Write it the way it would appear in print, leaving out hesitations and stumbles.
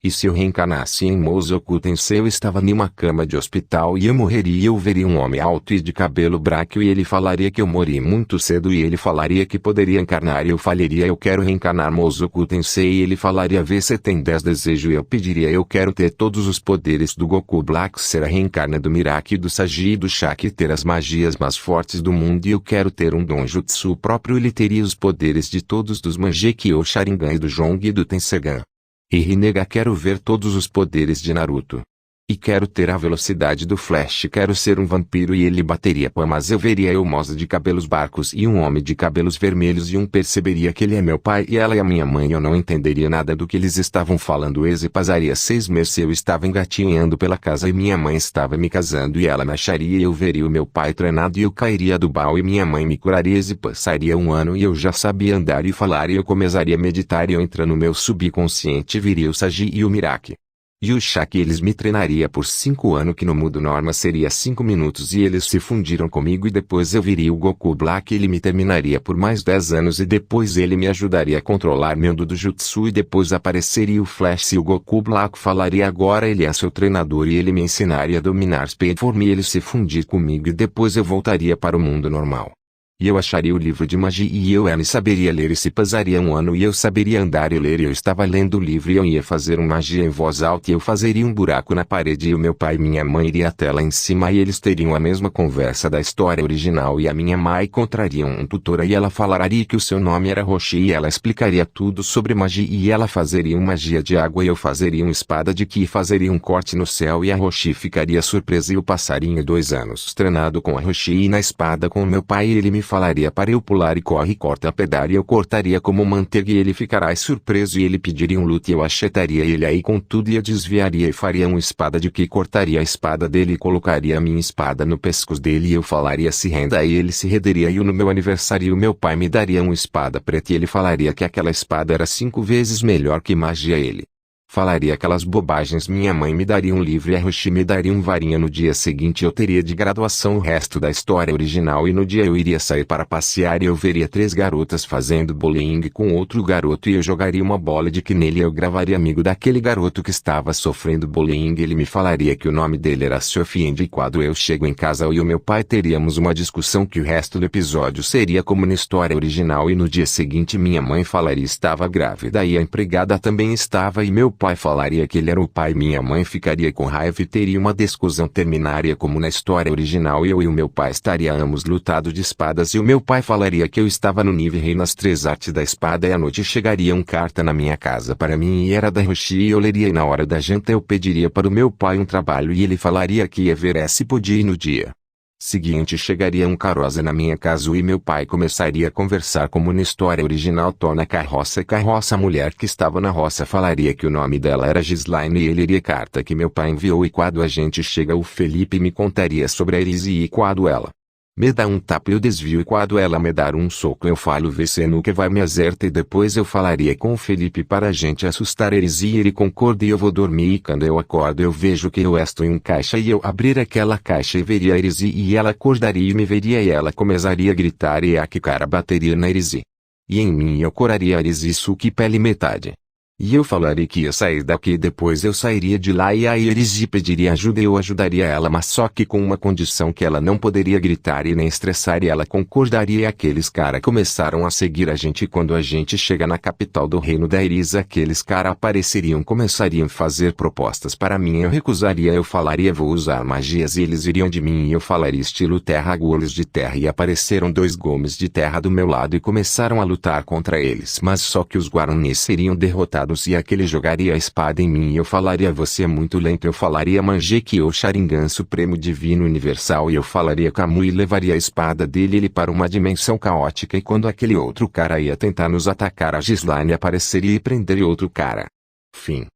E se eu reencarnasse em Mozoku Tensei eu estava em uma cama de hospital e eu morreria e eu veria um homem alto e de cabelo branco e ele falaria que eu morri muito cedo e ele falaria que poderia encarnar e eu falaria eu quero reencarnar Mozoku Tensei e ele falaria vê se tem 10 desejos e eu pediria eu quero ter todos os poderes do Goku Black ser a reencarna do Miraki do Sagi e do Shaki ter as magias mais fortes do mundo e eu quero ter um Donjutsu próprio ele teria os poderes de todos dos Mangekyou Sharingan e do Jong e do Tensegan. E Rinnegan quero ver todos os poderes de Naruto. E quero ter a velocidade do Flash quero ser um vampiro e ele bateria mas eu veria eu moça de cabelos barcos e um homem de cabelos vermelhos e perceberia que ele é meu pai e ela é a minha mãe eu não entenderia nada do que eles estavam falando e passaria 6 meses eu estava engatinhando pela casa e minha mãe estava me casando e ela me acharia e eu veria o meu pai treinado e eu cairia do baú e minha mãe me curaria e passaria 1 ano e eu já sabia andar e falar e eu começaria a meditar e eu entra no meu subconsciente e viria o Sagi e o Miraki. E o Shaki eles me treinaria por 5 anos que no mundo norma seria 5 minutos e eles se fundiram comigo e depois eu viria o Goku Black e ele me terminaria por mais 10 anos e depois ele me ajudaria a controlar meu do Jutsu e depois apareceria o Flash e o Goku Black falaria agora ele é seu treinador e ele me ensinaria a dominar Speed Form e ele se fundir comigo e depois eu voltaria para o mundo normal. E eu acharia o livro de magia e eu saberia ler e se passaria 1 ano e eu saberia andar e ler e eu estava lendo o livro e eu ia fazer uma magia em voz alta e eu fazeria um buraco na parede e o meu pai e minha mãe iria até lá em cima e eles teriam a mesma conversa da história original e a minha mãe encontraria um tutora e ela falaria que o seu nome era Roshi e ela explicaria tudo sobre magia e ela fazeria uma magia de água e eu fazeria uma espada de ki e fazeria um corte no céu e a Roshi ficaria surpresa e eu passaria 2 anos treinado com a Roshi e na espada com o meu pai e ele me falaria para eu pular e corre e corta a pedra e eu cortaria como manteiga e ele ficará surpreso e ele pediria um luto e eu achetaria ele aí com tudo e eu desviaria e faria uma espada de que cortaria a espada dele e colocaria a minha espada no pescoço dele e eu falaria se renda e ele se renderia e no meu aniversário o meu pai me daria uma espada preta e ele falaria que aquela espada era 5 vezes melhor que magia ele. Falaria aquelas bobagens minha mãe me daria um livro e a Roshi me daria um varinha no dia seguinte eu teria de graduação o resto da história original e no dia eu iria sair para passear e eu veria 3 garotas fazendo bullying com outro garoto e eu jogaria uma bola de que nele eu gravaria amigo daquele garoto que estava sofrendo bullying ele me falaria que o nome dele era Surfing e quando eu chego em casa eu e o meu pai teríamos uma discussão que o resto do episódio seria como na história original e no dia seguinte minha mãe falaria estava grávida e a empregada também estava e meu pai falaria que ele era o pai minha mãe ficaria com raiva e teria uma discussão terminaria como na história original e eu e o meu pai estaríamos lutado de espadas e o meu pai falaria que eu estava no nível rei nas 3 artes da espada e à noite chegaria carta na minha casa para mim e era da Roshi e eu leria e na hora da janta eu pediria para o meu pai um trabalho e ele falaria que ia ver se podia ir no dia seguinte chegaria carroça na minha casa e meu pai começaria a conversar como na história original torna carroça a mulher que estava na roça falaria que o nome dela era Gislaine e ele iria carta que meu pai enviou e quando a gente chega o Felipe me contaria sobre a Elise e quando ela me dá um tapa eu desvio e quando ela me dar um soco eu falo vê se nunca vai me acerta e depois eu falaria com o Felipe para a gente assustar eles e ele concorda e eu vou dormir e quando eu acordo eu vejo que eu estou em caixa e eu abrir aquela caixa e veria a Erisi e ela acordaria e me veria e ela começaria a gritar e a que cara bateria na Erisi. E em mim eu coraria a Erisi suque pele metade. E eu falaria que ia sair daqui e depois eu sairia de lá e a Erisi pediria ajuda e eu ajudaria ela mas só que com uma condição que ela não poderia gritar e nem estressar e ela concordaria e aqueles cara começaram a seguir a gente e quando a gente chega na capital do reino da Erisa aqueles cara apareceriam começariam a fazer propostas para mim eu recusaria eu falaria vou usar magias e eles iriam de mim e eu falaria estilo terra goles de terra e apareceram 2 gomes de terra do meu lado e começaram a lutar contra eles mas só que os Guaranis seriam derrotados e aquele jogaria a espada em mim e eu falaria você é muito lento eu falaria Mangekyou Sharingan Supremo Divino Universal e eu falaria Kamui e levaria a espada dele ele para uma dimensão caótica e quando aquele outro cara ia tentar nos atacar a Gislaine apareceria e prenderia outro cara. Fim.